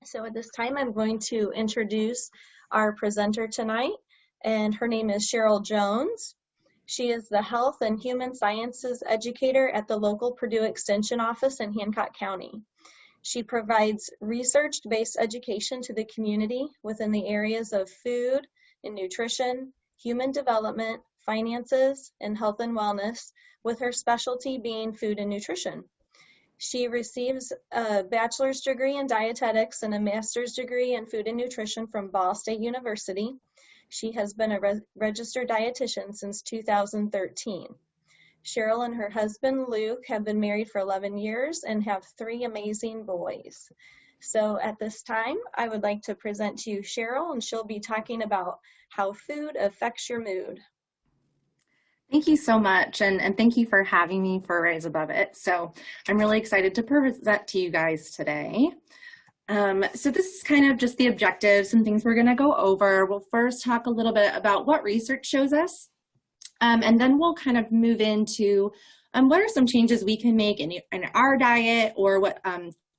So at this time, I'm going to introduce our presenter tonight, and her name is Cheryl Jones. She is the Health and Human Sciences Educator at the local Purdue Extension office in Hancock County. She provides research-based education to the community within the areas of food and nutrition, human development, finances, and health and wellness, with her specialty being food and nutrition. She receives a bachelor's degree in dietetics and a master's degree in food and nutrition from Ball State University. She has been a registered dietitian since 2013. Cheryl and her husband, Luke, have been married for 11 years and have 3 amazing boys. So at this time, I would like to present to you Cheryl, and she'll be talking about how food affects your mood. Thank you so much, and thank you for having me for Rise Above It. So I'm really excited to present to you guys today. So this is kind of just the objectives and things we're going to go over. We'll first talk a little bit about what research shows us, and then we'll kind of move into what are some changes we can make in our diet, or what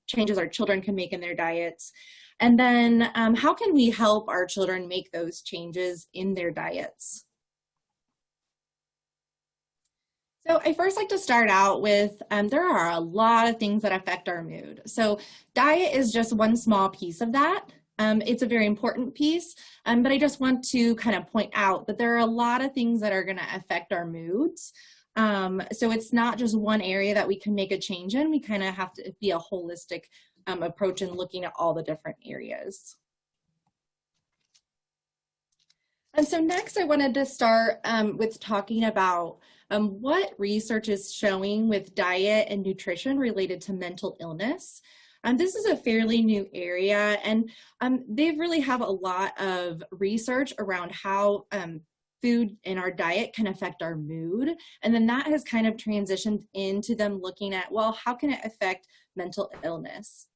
changes our children can make in their diets. And then how can we help our children make those changes in their diets? So I first like to start out with, there are a lot of things that affect our mood. So diet is just one small piece of that. It's a very important piece, but I just want to kind of point out that there are a lot of things that are going to affect our moods. So it's not just one area that we can make a change in. We kind of have to be a holistic approach in looking at all the different areas. And so next I wanted to start with talking about what research is showing with diet and nutrition related to mental illness. This is a fairly new area, and they really have a lot of research around how food in our diet can affect our mood. And then that has kind of transitioned into them looking at, well, how can it affect mental illness?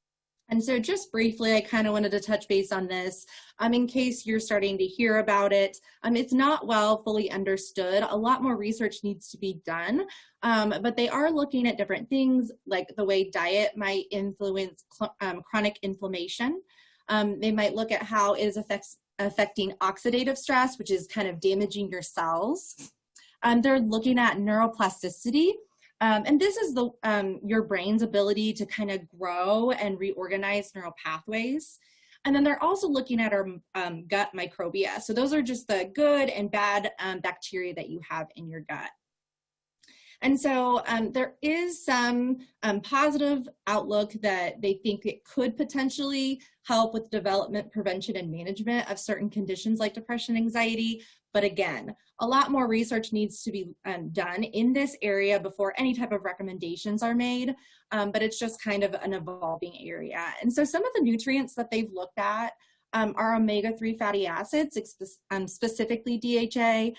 And so just briefly, I kind of wanted to touch base on this in case you're starting to hear about it. It's not well fully understood. A lot more research needs to be done, but they are looking at different things like the way diet might influence chronic inflammation. They might look at how it is affecting oxidative stress, which is kind of damaging your cells. They're looking at neuroplasticity. And this is your brain's ability to kind of grow and reorganize neural pathways. And then they're also looking at our gut microbia. So those are just the good and bad bacteria that you have in your gut. And so there is some positive outlook that they think it could potentially help with development, prevention, and management of certain conditions like depression, anxiety. But again, a lot more research needs to be done in this area before any type of recommendations are made, but it's just kind of an evolving area. And so some of the nutrients that they've looked at are omega-3 fatty acids, specifically DHA,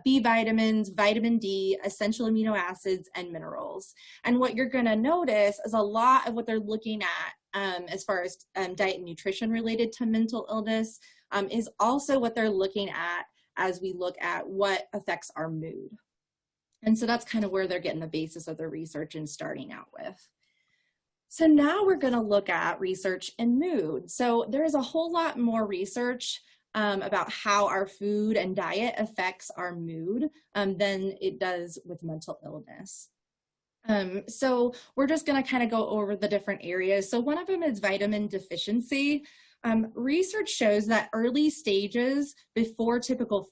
B vitamins, vitamin D, essential amino acids, and minerals. And what you're going to notice is a lot of what they're looking at as far as diet and nutrition related to mental illness is also what they're looking at as we look at what affects our mood. And so that's kind of where they're getting the basis of their research and starting out with. So now we're going to look at research and mood. So there is a whole lot more research about how our food and diet affects our mood than it does with mental illness. So we're just going to kind of go over the different areas. So one of them is vitamin deficiency. Research shows that early stages before typical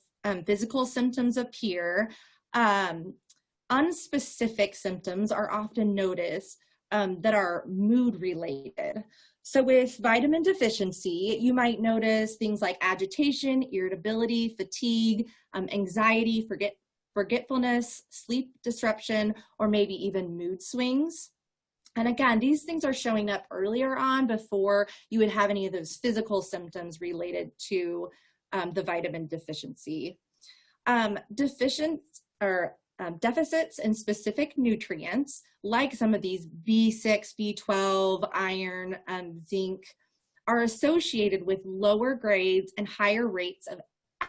physical symptoms appear, unspecific symptoms are often noticed that are mood related. So with vitamin deficiency, you might notice things like agitation, irritability, fatigue, anxiety, forgetfulness, sleep disruption, or maybe even mood swings. And again, these things are showing up earlier on before you would have any of those physical symptoms related to the vitamin deficiency. Deficits in specific nutrients, like some of these B6, B12, iron, zinc, are associated with lower grades and higher rates of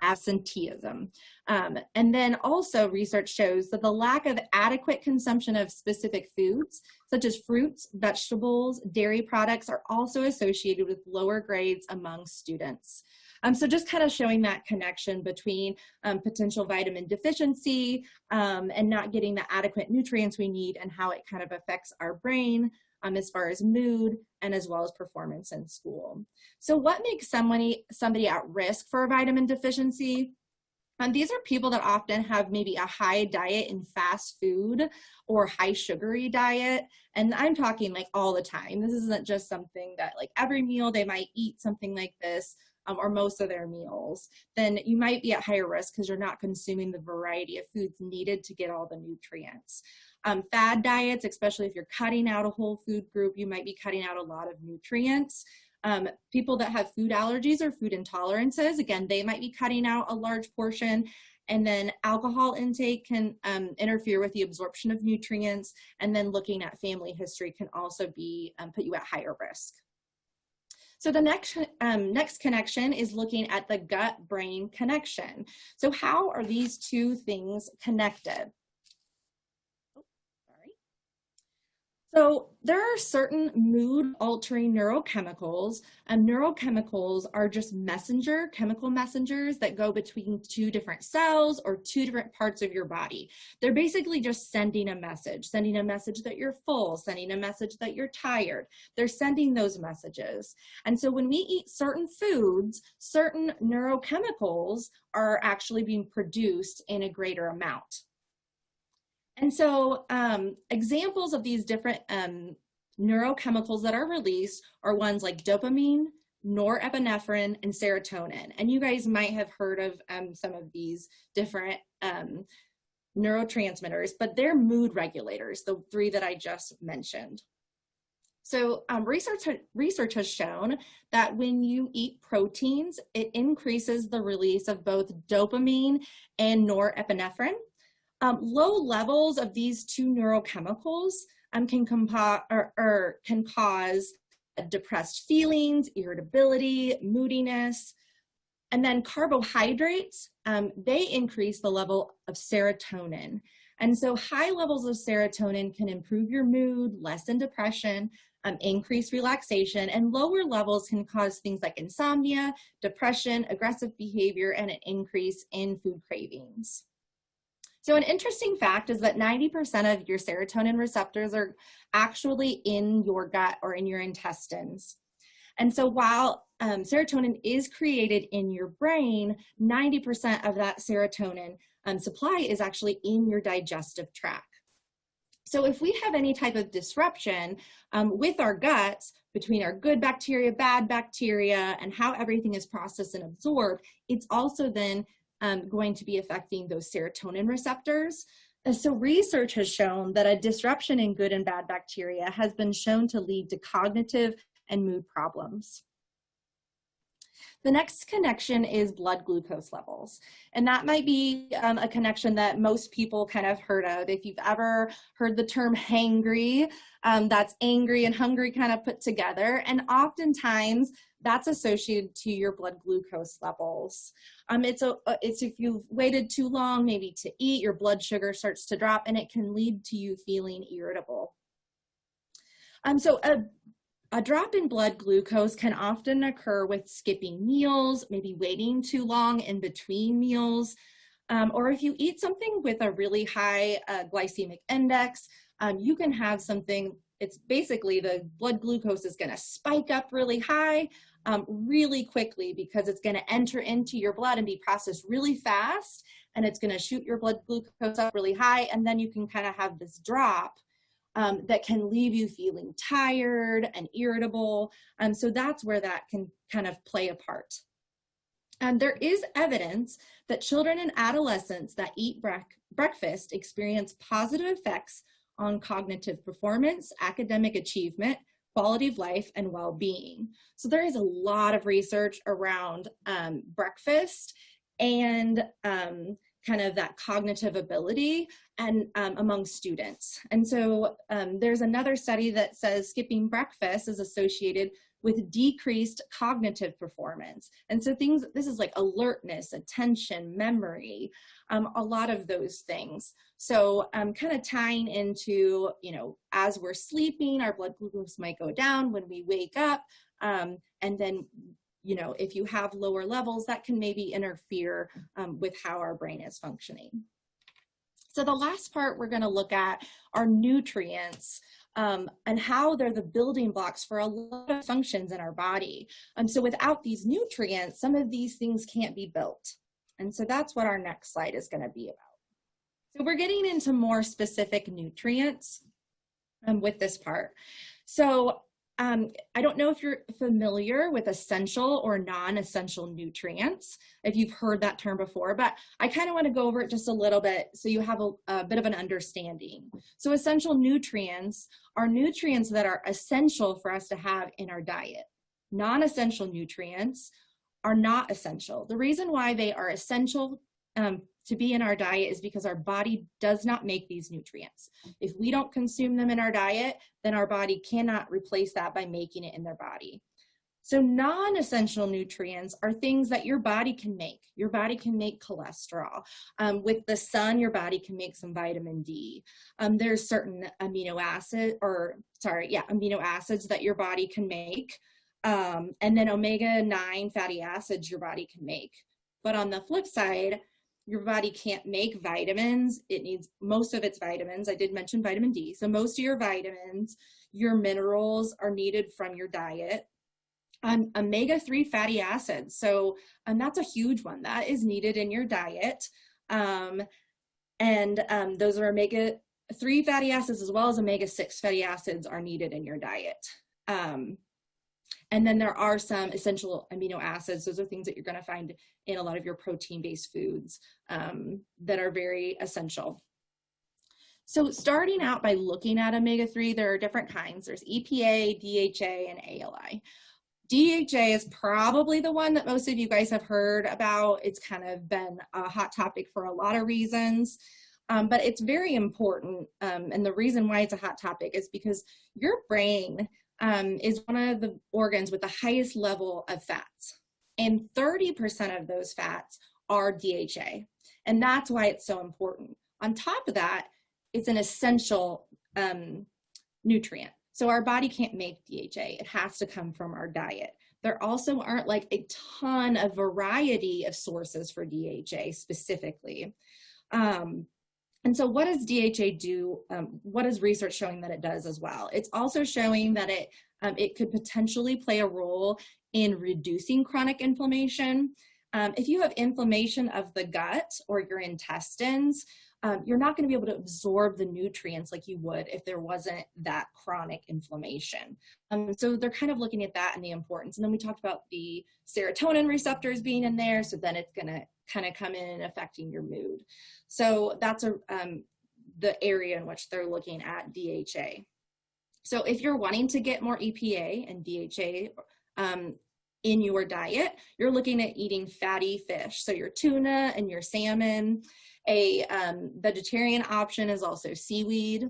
absenteeism. And then also research shows that the lack of adequate consumption of specific foods, such as fruits, vegetables, dairy products, are also associated with lower grades among students. So just kind of showing that connection between potential vitamin deficiency and not getting the adequate nutrients we need, and how it kind of affects our brain as far as mood and as well as performance in school. So what makes somebody at risk for a vitamin deficiency? These are people that often have maybe a high diet in fast food or high sugary diet. And I'm talking like all the time. This isn't just something that like every meal they might eat something like this, or most of their meals. Then you might be at higher risk because you're not consuming the variety of foods needed to get all the nutrients. Fad diets, especially if you're cutting out a whole food group, you might be cutting out a lot of nutrients. People that have food allergies or food intolerances, again, they might be cutting out a large portion. And then alcohol intake can interfere with the absorption of nutrients. And then looking at family history can also be put you at higher risk. So the next connection is looking at the gut-brain connection. So how are these two things connected? So there are certain mood-altering neurochemicals, and neurochemicals are just chemical messengers that go between two different cells or two different parts of your body. They're basically just sending a message that you're full, sending a message that you're tired. They're sending those messages. And so when we eat certain foods, certain neurochemicals are actually being produced in a greater amount. And so examples of these different neurochemicals that are released are ones like dopamine, norepinephrine, and serotonin. And you guys might have heard of some of these different neurotransmitters, but they're mood regulators, the three that I just mentioned. So research has shown that when you eat proteins, it increases the release of both dopamine and norepinephrine. Low levels of these two neurochemicals can cause depressed feelings, irritability, moodiness. And then carbohydrates, they increase the level of serotonin. And so high levels of serotonin can improve your mood, lessen depression, increase relaxation, and lower levels can cause things like insomnia, depression, aggressive behavior, and an increase in food cravings. So an interesting fact is that 90% of your serotonin receptors are actually in your gut or in your intestines. And so while serotonin is created in your brain, 90% of that serotonin supply is actually in your digestive tract. So if we have any type of disruption with our guts, between our good bacteria, bad bacteria, and how everything is processed and absorbed, it's also then going to be affecting those serotonin receptors. And so research has shown that a disruption in good and bad bacteria has been shown to lead to cognitive and mood problems. The next connection is blood glucose levels. And that might be a connection that most people kind of heard of. If you've ever heard the term hangry, that's angry and hungry kind of put together. And oftentimes that's associated to your blood glucose levels. It's if you've waited too long maybe to eat, your blood sugar starts to drop and it can lead to you feeling irritable. So a drop in blood glucose can often occur with skipping meals, maybe waiting too long in between meals, or if you eat something with a really high glycemic index, you can have something, it's basically the blood glucose is going to spike up really high really quickly because it's going to enter into your blood and be processed really fast, and it's going to shoot your blood glucose up really high, and then you can kind of have this drop that can leave you feeling tired and irritable. So that's where that can kind of play a part. And there is evidence that children and adolescents that eat breakfast experience positive effects on cognitive performance, academic achievement, quality of life, and well-being. So there is a lot of research around breakfast and kind of that cognitive ability and among students. And so there's another study that says skipping breakfast is associated with decreased cognitive performance. And so this is like alertness, attention, memory, a lot of those things. So kind of tying into, as we're sleeping, our blood glucose might go down when we wake up. And then, if you have lower levels, that can maybe interfere with how our brain is functioning. So the last part we're going to look at are nutrients and how they're the building blocks for a lot of functions in our body. So without these nutrients, some of these things can't be built. And so that's what our next slide is going to be about. So we're getting into more specific nutrients with this part. So I don't know if you're familiar with essential or non-essential nutrients, if you've heard that term before, but I kind of want to go over it just a little bit so you have a bit of an understanding. So essential nutrients are nutrients that are essential for us to have in our diet. Non-essential nutrients are not essential. The reason why they are essential to be in our diet is because our body does not make these nutrients. If we don't consume them in our diet, then our body cannot replace that by making it in their body. So non-essential nutrients are things that your body can make. Your body can make cholesterol. With the sun, your body can make some vitamin D. There's certain amino acids that your body can make. And then omega-9 fatty acids your body can make. But on the flip side, your body can't make vitamins. It needs most of its vitamins. I did mention vitamin D. So most of your vitamins, your minerals are needed from your diet. Omega-3 fatty acids. So that's a huge one that is needed in your diet. Those are omega-3 fatty acids as well as omega-6 fatty acids are needed in your diet. And then there are some essential amino acids. Those are things that you're going to find in a lot of your protein-based foods that are very essential. So starting out by looking at omega-3, there are different kinds. There's EPA, DHA, and ALI. DHA is probably the one that most of you guys have heard about. It's kind of been a hot topic for a lot of reasons. But it's very important. And the reason why it's a hot topic is because your brain is one of the organs with the highest level of fats. And 30% of those fats are DHA. And that's why it's so important. On top of that, it's an essential nutrient. So our body can't make DHA. It has to come from our diet. There also aren't like a ton of variety of sources for DHA specifically. And so what does DHA do? What is research showing that it does as well? It's also showing that it could potentially play a role in reducing chronic inflammation. If you have inflammation of the gut or your intestines, you're not going to be able to absorb the nutrients like you would if there wasn't that chronic inflammation. So they're kind of looking at that and the importance. And then we talked about the serotonin receptors being in there, so then it's going to kind of come in and affecting your mood. So that's the area in which they're looking at DHA. So if you're wanting to get more EPA and DHA in your diet, you're looking at eating fatty fish. So your tuna and your salmon. A vegetarian option is also seaweed.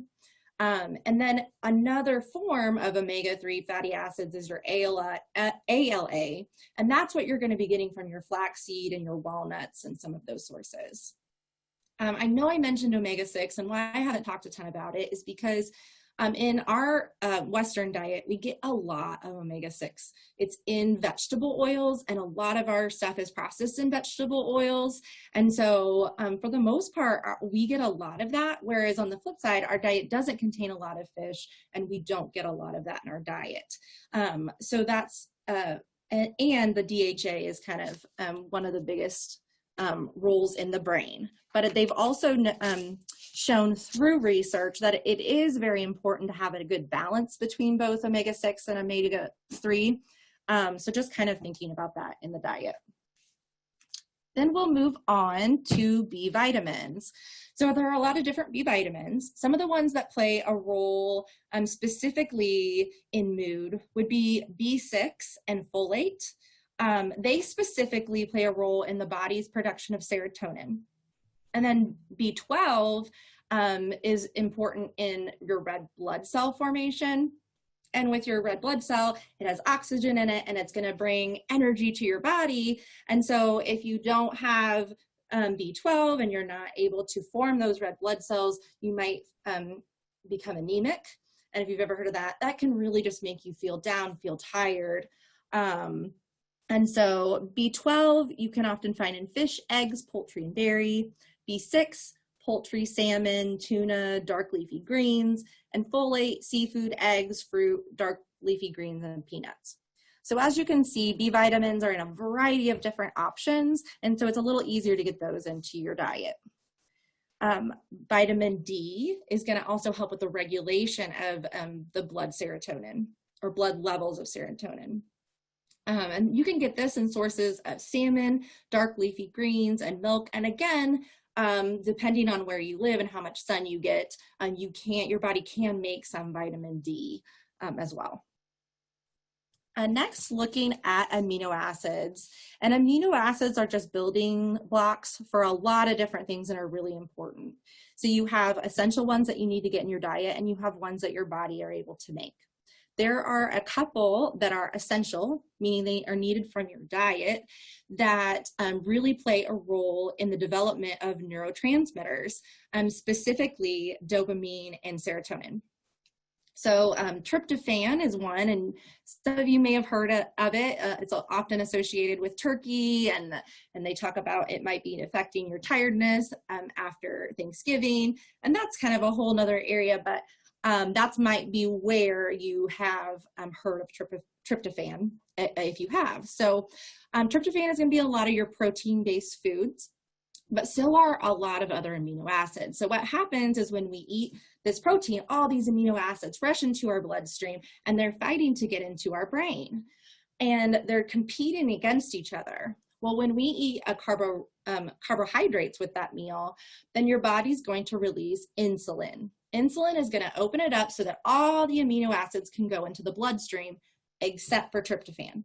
And then another form of omega-3 fatty acids is your ALA, and that's what you're going to be getting from your flaxseed and your walnuts and some of those sources. I know I mentioned omega-6, and why I haven't talked a ton about it is because in our Western diet, we get a lot of omega-6. It's in vegetable oils, and a lot of our stuff is processed in vegetable oils. And so for the most part, we get a lot of that, whereas on the flip side, our diet doesn't contain a lot of fish, and we don't get a lot of that in our diet. So that's, and the DHA is kind of one of the biggest roles in the brain. But they've also shown through research that it is very important to have a good balance between both omega-6 and omega-3. So just kind of thinking about that in the diet. Then we'll move on to B vitamins. So there are a lot of different B vitamins. Some of the ones that play a role specifically in mood would be B6 and folate. They specifically play a role in the body's production of serotonin. And then B12 is important in your red blood cell formation. and with your red blood cell, it has oxygen in it, and it's going to bring energy to your body. And so if you don't have B12 and you're not able to form those red blood cells, you might become anemic. And if you've ever heard of that, that can really just make you feel down, feel tired. And so B12, you can often find in fish, eggs, poultry, and dairy. B6, poultry, salmon, tuna, dark leafy greens, and folate, seafood, eggs, fruit, dark leafy greens, and peanuts. So as you can see, B vitamins are in a variety of different options, and so it's a little easier to get those into your diet. Vitamin D is going to also help with the regulation of the blood serotonin, or blood levels of serotonin. And you can get this in sources of salmon, dark leafy greens, and milk. And again, depending on where you live and how much sun you get, your body can make some vitamin D as well. Next, looking at amino acids. And amino acids are just building blocks for a lot of different things that are really important. So you have essential ones that you need to get in your diet, and you have ones that your body are able to make. There are a couple that are essential, meaning they are needed from your diet, that really play a role in the development of neurotransmitters, specifically dopamine and serotonin. So tryptophan is one, and some of you may have heard of it. It's often associated with turkey, and they talk about it might be affecting your tiredness after Thanksgiving, and that's kind of a whole nother area, but that might be where you have heard of tryptophan, if you have. So tryptophan is going to be a lot of your protein-based foods, but so are a lot of other amino acids. So what happens is when we eat this protein, all these amino acids rush into our bloodstream, and they're fighting to get into our brain, and they're competing against each other. Well, when we eat carbohydrates with that meal, then your body's going to release insulin. Insulin is going to open it up so that all the amino acids can go into the bloodstream except for tryptophan.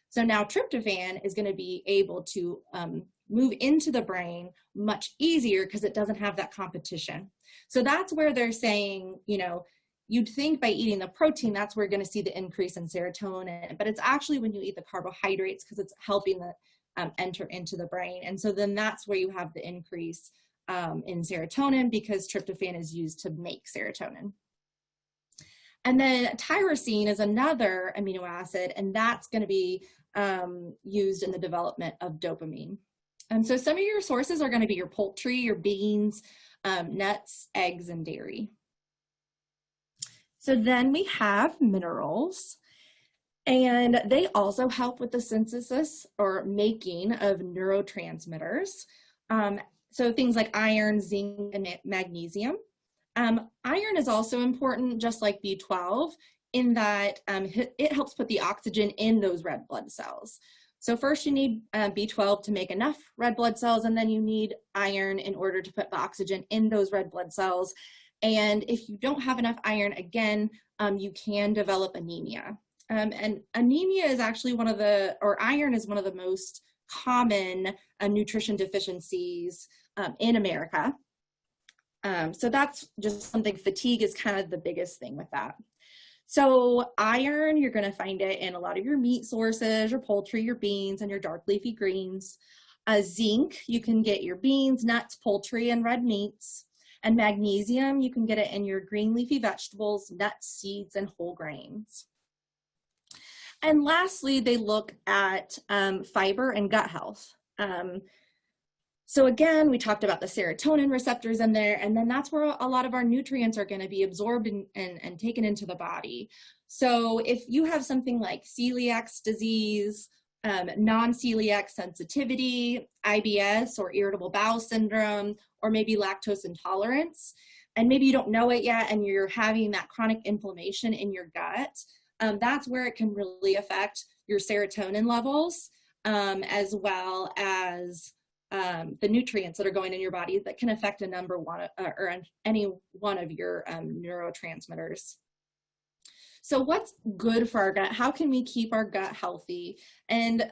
So now tryptophan is going to be able to move into the brain much easier because it doesn't have that competition. So that's where they're saying, you'd think by eating the protein, that's where you're going to see the increase in serotonin, but it's actually when you eat the carbohydrates because it's helping the enter into the brain. And so then that's where you have the increase in serotonin, because tryptophan is used to make serotonin. And then tyrosine is another amino acid, and that's going to be used in the development of dopamine. So some of your sources are going to be your poultry, your beans, nuts, eggs, and dairy. So then we have minerals, and they also help with the synthesis or making of neurotransmitters. So things like iron, zinc, and magnesium. Iron is also important, just like B12, in that it helps put the oxygen in those red blood cells. So first you need B12 to make enough red blood cells, and then you need iron in order to put the oxygen in those red blood cells. And if you don't have enough iron, again, you can develop anemia. And anemia is actually iron is one of the most common nutrition deficiencies in America. So that's just something. Fatigue is kind of the biggest thing with that. So iron, you're going to find it in a lot of your meat sources, your poultry, your beans, and your dark leafy greens. Zinc, you can get your beans, nuts, poultry, and red meats. And magnesium, you can get it in your green leafy vegetables, nuts, seeds, and whole grains. And lastly, they look at fiber and gut health. So again, we talked about the serotonin receptors in there, and then that's where a lot of our nutrients are going to be absorbed and taken into the body. So if you have something like celiac disease, non-celiac sensitivity, IBS or irritable bowel syndrome, or maybe lactose intolerance, and maybe you don't know it yet and you're having that chronic inflammation in your gut, that's where it can really affect your serotonin levels, as well as the nutrients that are going in your body that can affect any one of your neurotransmitters. So what's good for our gut? How can we keep our gut healthy? And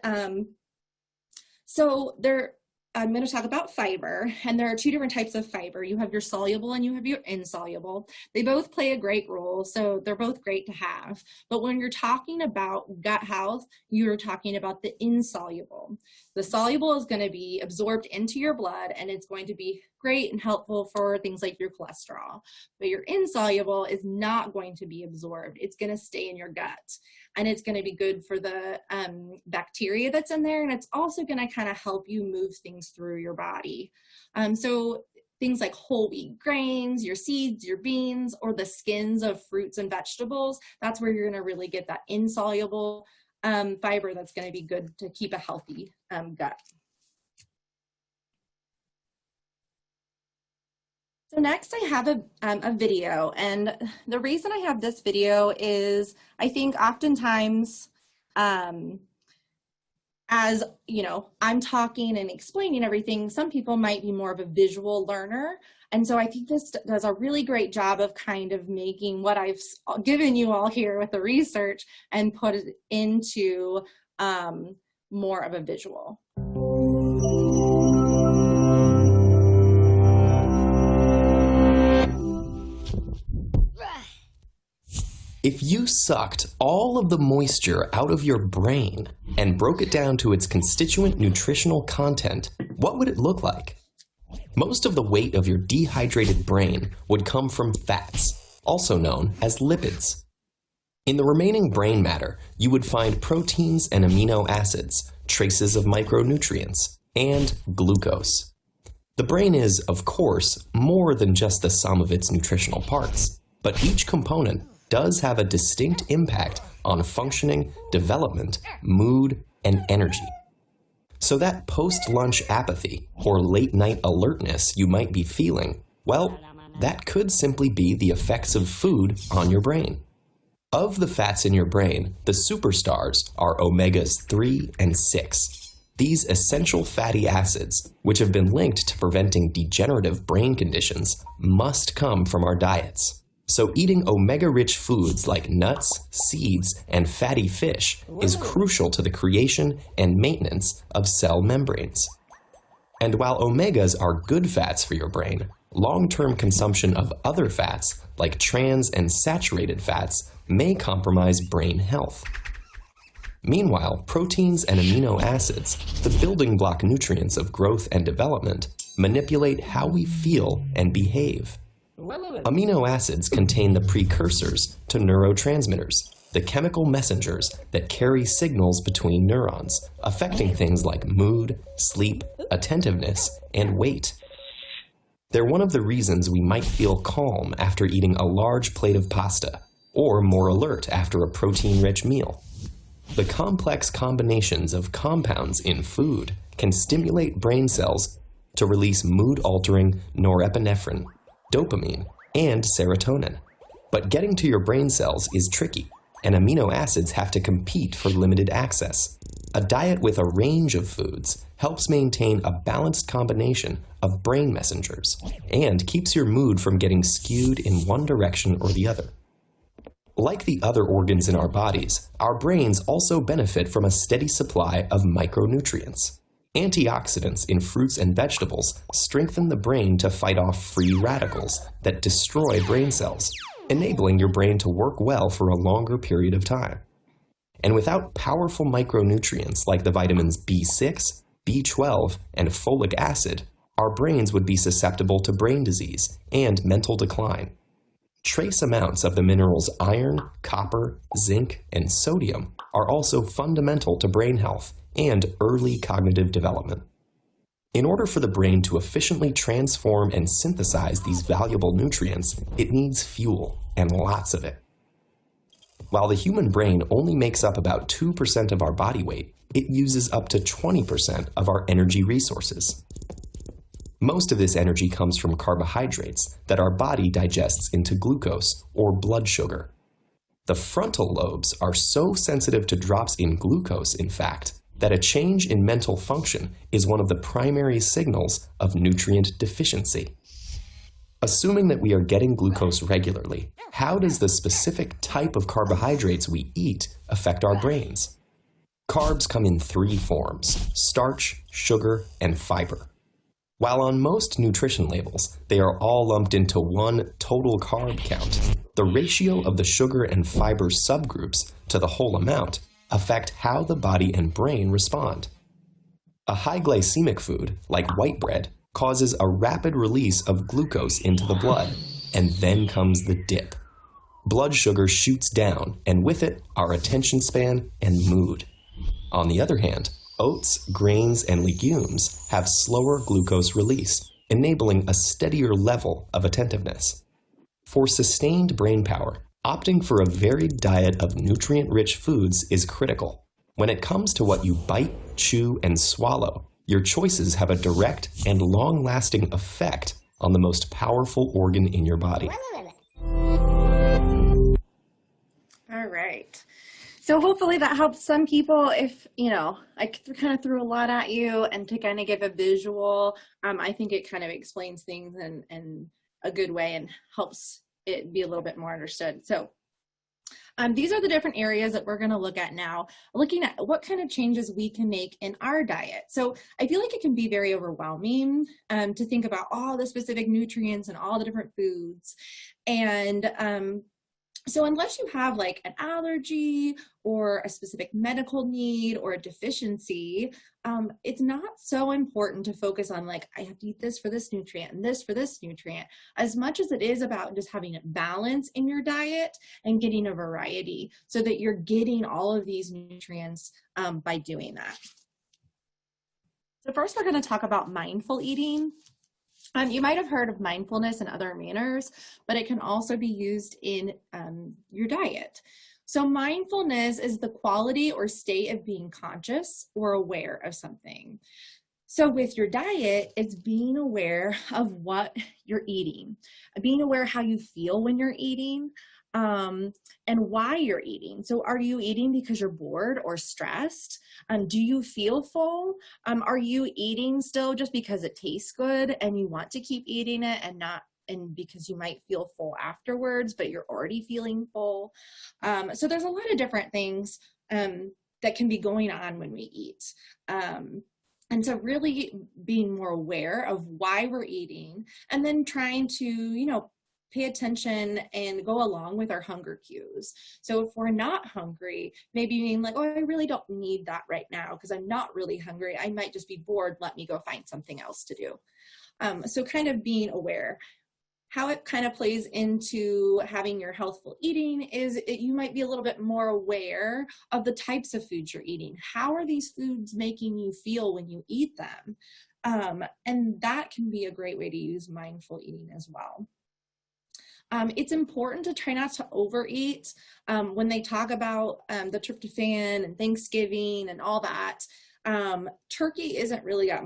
so there I'm going to talk about fiber, and there are two different types of fiber. You have your soluble and you have your insoluble. They both play a great role, so they're both great to have. But when you're talking about gut health, you're talking about the insoluble. The soluble is going to be absorbed into your blood, and it's going to be great and helpful for things like your cholesterol. But your insoluble is not going to be absorbed. It's going to stay in your gut, and it's going to be good for the bacteria that's in there, and it's also going to kind of help you move things through your body. So things like whole wheat grains, your seeds, your beans, or the skins of fruits and vegetables, that's where you're going to really get that insoluble fiber that's going to be good to keep a healthy gut. So next I have a video, and the reason I have this video is I think oftentimes as you know, I'm talking and explaining everything, some people might be more of a visual learner. And so I think this does a really great job of kind of making what I've given you all here with the research and put it into more of a visual. If you sucked all of the moisture out of your brain and broke it down to its constituent nutritional content, what would it look like? Most of the weight of your dehydrated brain would come from fats, also known as lipids. In the remaining brain matter, you would find proteins and amino acids, traces of micronutrients, and glucose. The brain is, of course, more than just the sum of its nutritional parts, but each component does have a distinct impact on functioning, development, mood, and energy. So that post-lunch apathy or late-night alertness you might be feeling, well, that could simply be the effects of food on your brain. Of the fats in your brain, the superstars are omegas 3 and 6. These essential fatty acids, which have been linked to preventing degenerative brain conditions, must come from our diets. So eating omega-rich foods like nuts, seeds, and fatty fish is crucial to the creation and maintenance of cell membranes. And while omegas are good fats for your brain, long-term consumption of other fats, like trans and saturated fats, may compromise brain health. Meanwhile, proteins and amino acids, the building block nutrients of growth and development, manipulate how we feel and behave. Amino acids contain the precursors to neurotransmitters, the chemical messengers that carry signals between neurons, affecting things like mood, sleep, attentiveness, and weight. They're one of the reasons we might feel calm after eating a large plate of pasta, or more alert after a protein-rich meal. The complex combinations of compounds in food can stimulate brain cells to release mood-altering norepinephrine, dopamine, and serotonin. But getting to your brain cells is tricky, and amino acids have to compete for limited access. A diet with a range of foods helps maintain a balanced combination of brain messengers and keeps your mood from getting skewed in one direction or the other. Like the other organs in our bodies, our brains also benefit from a steady supply of micronutrients. Antioxidants in fruits and vegetables strengthen the brain to fight off free radicals that destroy brain cells, enabling your brain to work well for a longer period of time. And without powerful micronutrients like the vitamins B6, B12, and folic acid, our brains would be susceptible to brain disease and mental decline. Trace amounts of the minerals iron, copper, zinc, and sodium are also fundamental to brain health and early cognitive development. In order for the brain to efficiently transform and synthesize these valuable nutrients, it needs fuel, and lots of it. While the human brain only makes up about 2% of our body weight, it uses up to 20% of our energy resources. Most of this energy comes from carbohydrates that our body digests into glucose, or blood sugar. The frontal lobes are so sensitive to drops in glucose, in fact, that a change in mental function is one of the primary signals of nutrient deficiency. Assuming that we are getting glucose regularly, how does the specific type of carbohydrates we eat affect our brains? Carbs come in 3 forms: starch, sugar, and fiber. While on most nutrition labels, they are all lumped into one total carb count, the ratio of the sugar and fiber subgroups to the whole amount affect how the body and brain respond. A high glycemic food, like white bread, causes a rapid release of glucose into the blood, and then comes the dip. Blood sugar shoots down, and with it, our attention span and mood. On the other hand, oats, grains, and legumes have slower glucose release, enabling a steadier level of attentiveness. For sustained brain power, opting for a varied diet of nutrient-rich foods is critical. When it comes to what you bite, chew, and swallow, your choices have a direct and long-lasting effect on the most powerful organ in your body. All right. So hopefully that helps some people. If, I kind of threw a lot at you, and to kind of give a visual, I think it kind of explains things in a good way and helps it be a little bit more understood. So these are the different areas that we're going to look at now, looking at what kind of changes we can make in our diet. So I feel like it can be very overwhelming to think about all the specific nutrients and all the different foods. And so unless you have like an allergy or a specific medical need or a deficiency, it's not so important to focus on like, I have to eat this for this nutrient and this for this nutrient, as much as it is about just having a balance in your diet and getting a variety so that you're getting all of these nutrients by doing that. So first, we're going to talk about mindful eating. You might have heard of mindfulness in other manners, but it can also be used in your diet. So mindfulness is the quality or state of being conscious or aware of something. So with your diet, it's being aware of what you're eating, being aware how you feel when you're eating, and why you're eating. So are you eating because you're bored or stressed? Do you feel full? Are you eating still just because it tastes good and you want to keep eating it and because you might feel full afterwards, but you're already feeling full? So there's a lot of different things that can be going on when we eat. And so really being more aware of why we're eating, and then trying to, pay attention and go along with our hunger cues. So if we're not hungry, maybe being like, oh, I really don't need that right now because I'm not really hungry. I might just be bored. Let me go find something else to do. So kind of being aware. How it kind of plays into having your healthful eating is you might be a little bit more aware of the types of foods you're eating. How are these foods making you feel when you eat them? And that can be a great way to use mindful eating as well. It's important to try not to overeat. When they talk about the tryptophan and Thanksgiving and all that, turkey does not really have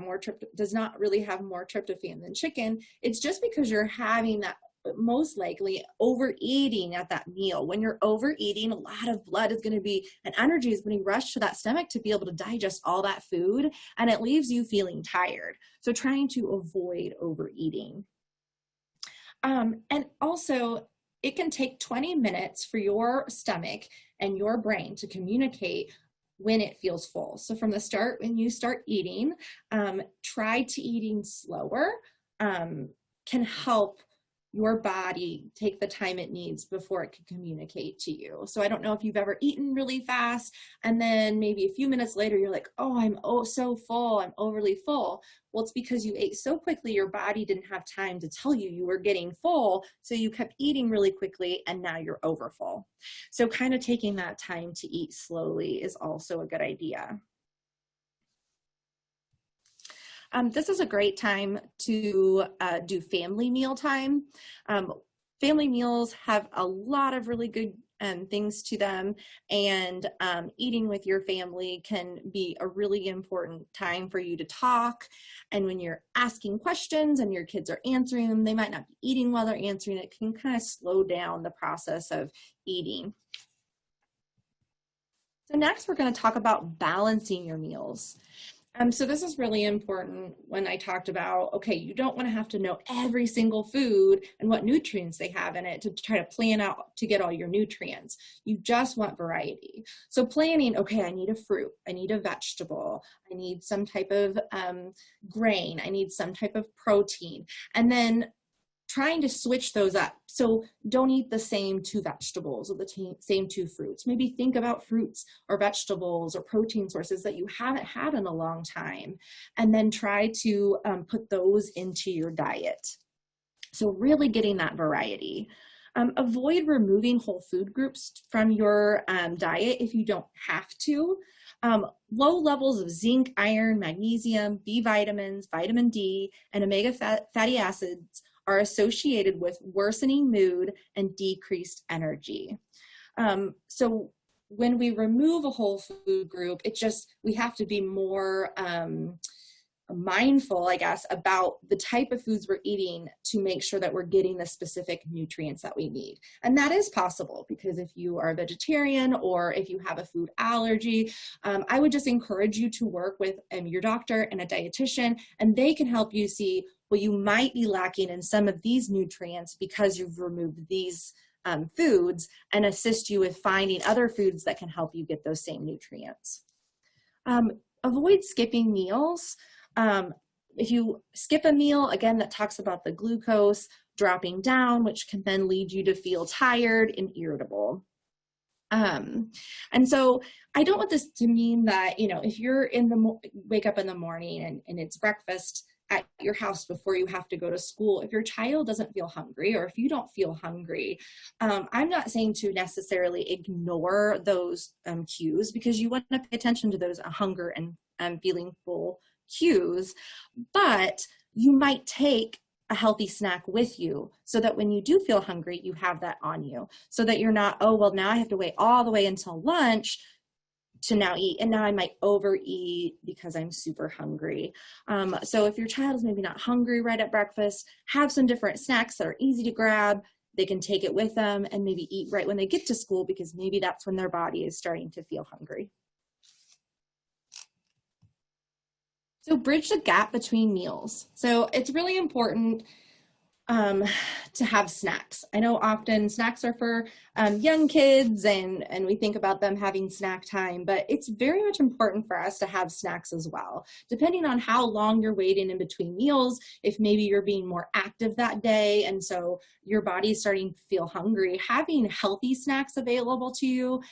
more tryptophan than chicken. It's just because you're having that, most likely overeating at that meal. When you're overeating, a lot of blood is going to be, and energy is going to rush to that stomach to be able to digest all that food, and it leaves you feeling tired. So trying to avoid overeating. And also, it can take 20 minutes for your stomach and your brain to communicate when it feels full. So from the start, when you start eating, try to eating slower, can help your body take the time it needs before it can communicate to you. So I don't know if you've ever eaten really fast and then maybe a few minutes later you're like, oh, I'm so full, I'm overly full. Well, it's because you ate so quickly, your body didn't have time to tell you you were getting full, so you kept eating really quickly and now you're overfull. So kind of taking that time to eat slowly is also a good idea. This is a great time to do family meal time. Family meals have a lot of really good things to them, and eating with your family can be a really important time for you to talk. And when you're asking questions and your kids are answering them, they might not be eating while they're answering. It can kind of slow down the process of eating. So next, we're going to talk about balancing your meals. So this is really important when I talked about, okay, you don't want to have to know every single food and what nutrients they have in it to try to plan out to get all your nutrients. You just want variety. So planning, okay, I need a fruit, I need a vegetable, I need some type of grain, I need some type of protein, and then trying to switch those up. So don't eat the same 2 vegetables or the same 2 fruits. Maybe think about fruits or vegetables or protein sources that you haven't had in a long time, and then try to put those into your diet. So really getting that variety. Avoid removing whole food groups from your diet if you don't have to. Low levels of zinc, iron, magnesium, B vitamins, vitamin D, and omega fatty acids are associated with worsening mood and decreased energy. So when we remove a whole food group, we have to be more mindful, I guess, about the type of foods we're eating to make sure that we're getting the specific nutrients that we need. And that is possible, because if you are a vegetarian or if you have a food allergy, I would just encourage you to work with your doctor and a dietitian, and they can help you see, well, you might be lacking in some of these nutrients because you've removed these foods, and assist you with finding other foods that can help you get those same nutrients. Avoid skipping meals. If you skip a meal, again, that talks about the glucose dropping down, which can then lead you to feel tired and irritable. And so I don't want this to mean that, if you're wake up in the morning and it's breakfast at your house before you have to go to school, if your child doesn't feel hungry, or if you don't feel hungry, I'm not saying to necessarily ignore those cues, because you want to pay attention to those hunger and feeling full cues, but you might take a healthy snack with you so that when you do feel hungry, you have that on you, so that you're not, oh, well, now I have to wait all the way until lunch to now eat, and now I might overeat because I'm super hungry. So if your child is maybe not hungry right at breakfast, have some different snacks that are easy to grab. They can take it with them and maybe eat right when they get to school, because maybe that's when their body is starting to feel hungry. So bridge the gap between meals. So it's really important to have snacks. I know often snacks are for young kids, and we think about them having snack time, but it's very much important for us to have snacks as well. Depending on how long you're waiting in between meals, if maybe you're being more active that day and so your body is starting to feel hungry, having healthy snacks available to you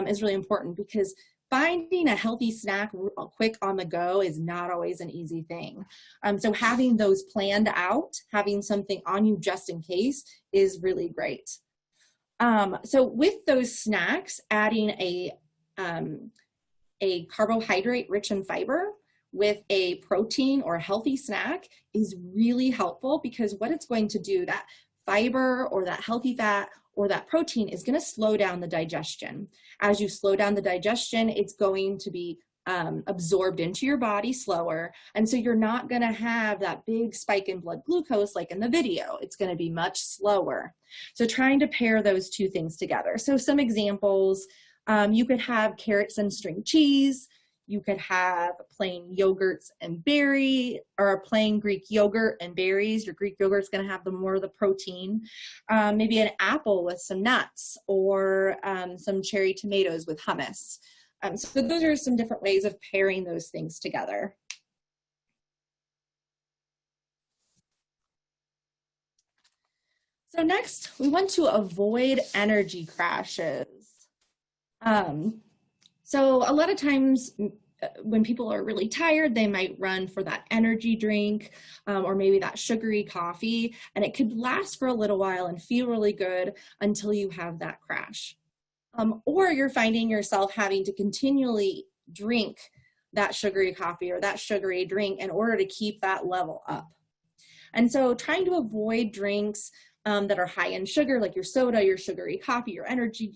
is really important, because finding a healthy snack quick on the go is not always an easy thing. So having those planned out, having something on you just in case, is really great. So with those snacks, adding a carbohydrate rich in fiber with a protein or a healthy snack is really helpful, because what it's going to do, that fiber or that healthy fat or that protein is going to slow down the digestion. As you slow down the digestion, it's going to be absorbed into your body slower. And so you're not going to have that big spike in blood glucose like in the video. It's going to be much slower. So trying to pair those two things together. So some examples, you could have carrots and string cheese. You could have plain yogurts and berry, or a plain Greek yogurt and berries. Your Greek yogurt is going to have more of the protein. Maybe an apple with some nuts, or some cherry tomatoes with hummus. So those are some different ways of pairing those things together. So next, we want to avoid energy crashes. So a lot of times when people are really tired, they might run for that energy drink or maybe that sugary coffee, and it could last for a little while and feel really good until you have that crash. Or you're finding yourself having to continually drink that sugary coffee or that sugary drink in order to keep that level up. And so trying to avoid drinks that are high in sugar, like your soda, your sugary coffee, your energy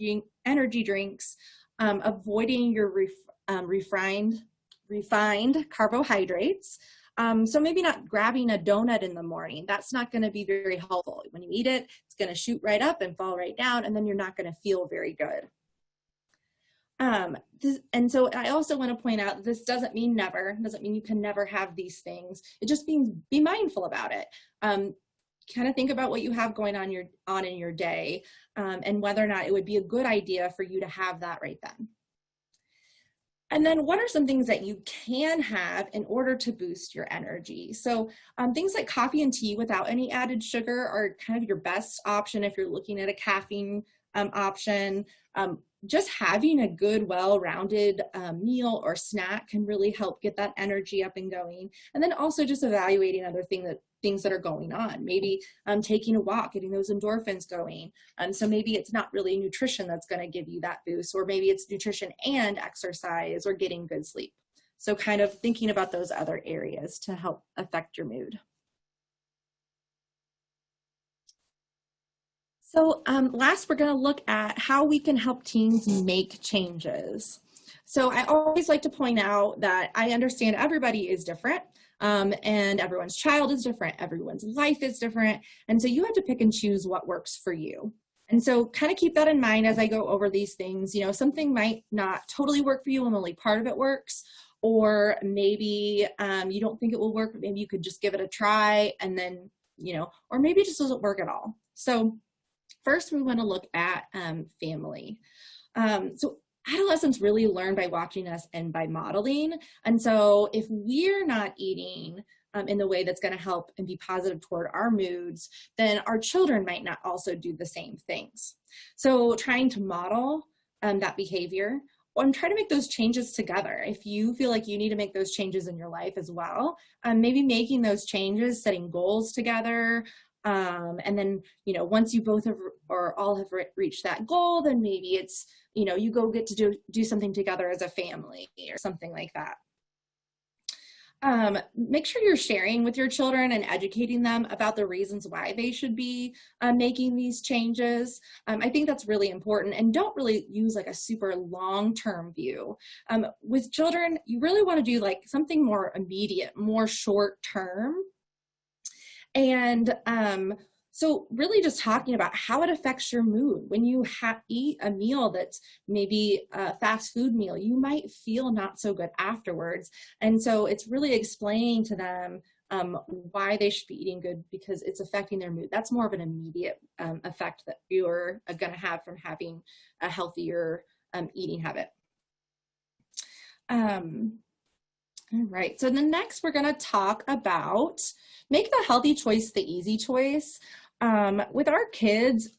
drinks, avoiding your refined carbohydrates. So maybe not grabbing a donut in the morning. That's not going to be very helpful. When you eat it, it's going to shoot right up and fall right down, and then you're not going to feel very good. And so I also want to point out, this doesn't mean never, doesn't mean you can never have these things. It just means be mindful about it. Kind of think about what you have going on in your day, and whether or not it would be a good idea for you to have that right then. And then what are some things that you can have in order to boost your energy? So things like coffee and tea without any added sugar are kind of your best option if you're looking at a caffeine option. Just having a good, well-rounded meal or snack can really help get that energy up and going. And then also just evaluating other things that are going on. Maybe taking a walk, getting those endorphins going. So maybe it's not really nutrition that's going to give you that boost, or maybe it's nutrition and exercise or getting good sleep. So kind of thinking about those other areas to help affect your mood. So last, we're going to look at how we can help teens make changes. So I always like to point out that I understand everybody is different, and everyone's child is different, everyone's life is different, and so you have to pick and choose what works for you. And so kind of keep that in mind as I go over these things. You know, something might not totally work for you and only part of it works, or maybe you don't think it will work, but maybe you could just give it a try, and then, you know, or maybe it just doesn't work at all. So first, we want to look at family. So adolescents really learn by watching us and by modeling. And so if we're not eating in the way that's going to help and be positive toward our moods, then our children might not also do the same things. So trying to model that behavior, and try to make those changes together. If you feel like you need to make those changes in your life as well, maybe making those changes, setting goals together, and then, you know, once you both have or all have reached that goal, then maybe it's, you know, you go get to do something together as a family or something like that. Make sure you're sharing with your children and educating them about the reasons why they should be making these changes. I think that's really important, and don't really use like a super long-term view. With children, you really want to do like something more immediate, more short-term. And so really just talking about how it affects your mood. When you eat a meal that's maybe a fast food meal, you might feel not so good afterwards. And so it's really explaining to them why they should be eating good, because it's affecting their mood. That's more of an immediate effect that you're going to have from having a healthier eating habit. All right, so then next we're going to talk about make the healthy choice the easy choice. With our kids,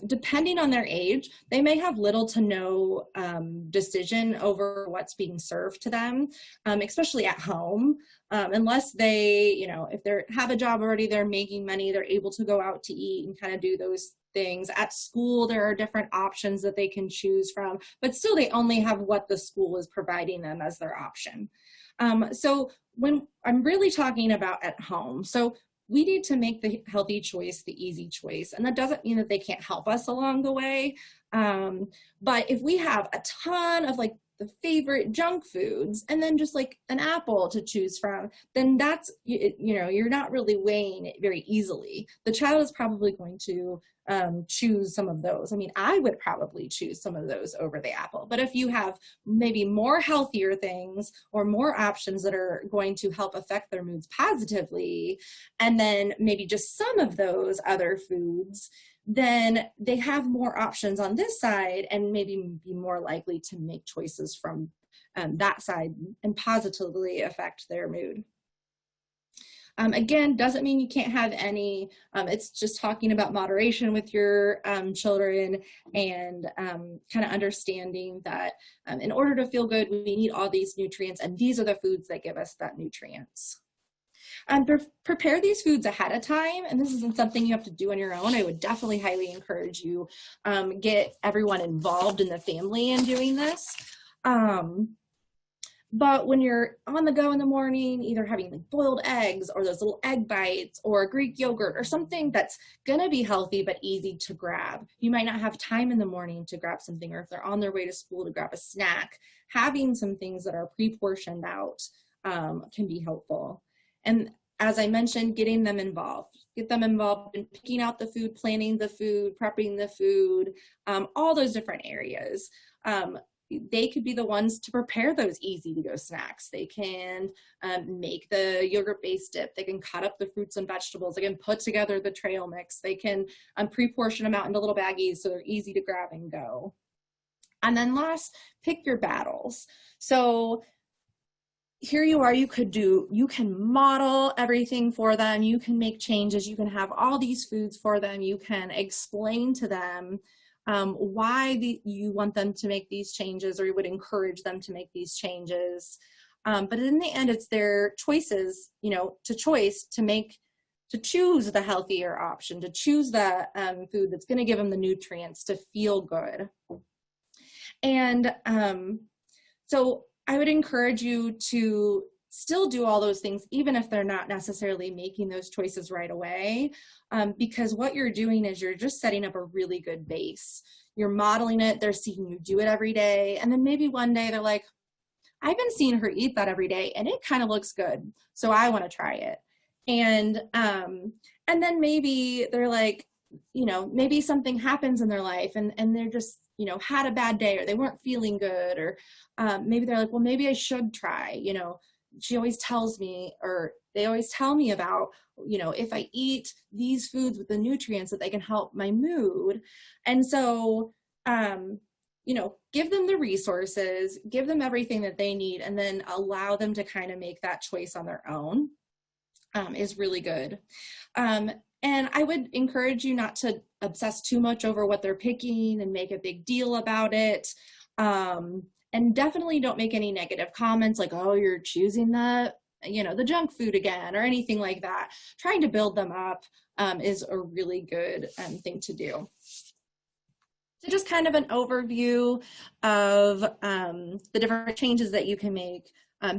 depending on their age, they may have little to no decision over what's being served to them, especially at home, unless they, you know, if they have a job already, they're making money, they're able to go out to eat and kind of do those things. At school, there are different options that they can choose from, but still they only have what the school is providing them as their option. So when I'm really talking about at home, so we need to make the healthy choice the easy choice. And that doesn't mean that they can't help us along the way. But if we have a ton of like the favorite junk foods and then just like an apple to choose from, then that's, you know, you're not really weighing it very easily. The child is probably going to choose some of those. I mean, I would probably choose some of those over the apple. But if you have maybe more healthier things or more options that are going to help affect their moods positively, and then maybe just some of those other foods, then they have more options on this side and maybe be more likely to make choices from that side and positively affect their mood. Again, doesn't mean you can't have any. It's just talking about moderation with your children and kind of understanding that in order to feel good, we need all these nutrients, and these are the foods that give us that nutrients. Prepare these foods ahead of time, and this isn't something you have to do on your own. I would definitely highly encourage you get everyone involved in the family in doing this. But when you're on the go in the morning, either having like boiled eggs or those little egg bites or a Greek yogurt or something that's gonna be healthy but easy to grab. You might not have time in the morning to grab something, or if they're on their way to school to grab a snack, having some things that are pre-portioned out can be helpful. And as I mentioned, getting them involved. Get them involved in picking out the food, planning the food, prepping the food, all those different areas. they could be the ones to prepare those easy to go snacks. They can make the yogurt-based dip. They can cut up the fruits and vegetables. They can put together the trail mix. They can pre-portion them out into little baggies so they're easy to grab and go. And then last, pick your battles. So here you are, you can model everything for them. You can make changes. You can have all these foods for them. You can explain to them why you want them to make these changes, or you would encourage them to make these changes. But in the end, it's their choices, to choose the healthier option, to choose the food that's going to give them the nutrients to feel good. And so I would encourage you to still do all those things, even if they're not necessarily making those choices right away, because what you're doing is you're just setting up a really good base. You're modeling it, they're seeing you do it every day, and then maybe one day they're like, I've been seeing her eat that every day, and it kind of looks good, so I want to try it. And then maybe they're like, maybe something happens in their life, and they're just, had a bad day, or they weren't feeling good, or maybe they're like, well, maybe I should try. She always tells me, or they always tell me about, if I eat these foods with the nutrients, that they can help my mood. And so, give them the resources, give them everything that they need, and then allow them to kind of make that choice on their own is really good. And I would encourage you not to obsess too much over what they're picking and make a big deal about it. And definitely don't make any negative comments like, oh, you're choosing the junk food again, or anything like that. Trying to build them up is a really good thing to do. So just kind of an overview of the different changes that you can make.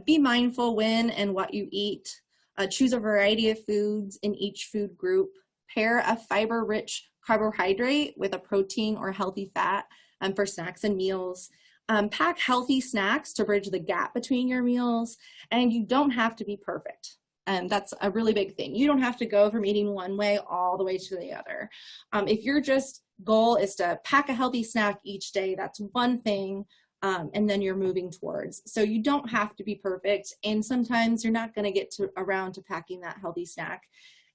Be mindful when and what you eat. Choose a variety of foods in each food group. Pair a fiber-rich carbohydrate with a protein or healthy fat for snacks and meals. Pack healthy snacks to bridge the gap between your meals, and you don't have to be perfect. And that's a really big thing. You don't have to go from eating one way all the way to the other. If your just goal is to pack a healthy snack each day, that's one thing, and then you're moving towards. So you don't have to be perfect, and sometimes you're not going to get around to packing that healthy snack.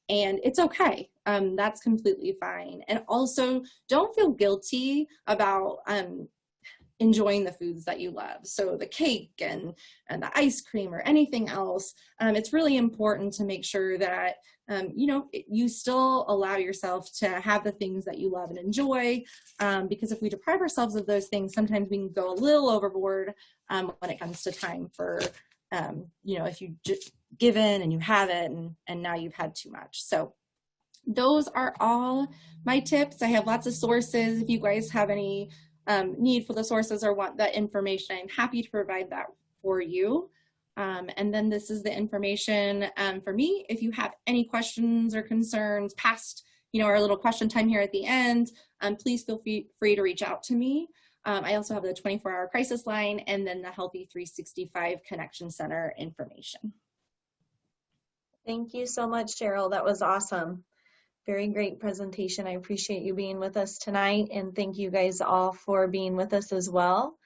And it's okay. That's completely fine. And also, don't feel guilty about enjoying the foods that you love. So the cake and the ice cream or anything else, it's really important to make sure that, you still allow yourself to have the things that you love and enjoy, because if we deprive ourselves of those things, sometimes we can go a little overboard when it comes to time for, if you just give in and you have it and now you've had too much. So those are all my tips. I have lots of sources. If you guys have any need for the sources or want that information, I'm happy to provide that for you. And then this is the information for me. If you have any questions or concerns past, our little question time here at the end, please feel free to reach out to me. I also have the 24-hour crisis line and then the Healthy 365 Connection Center information. Thank you so much, Cheryl. That was awesome. Very great presentation. I appreciate you being with us tonight, and thank you guys all for being with us as well.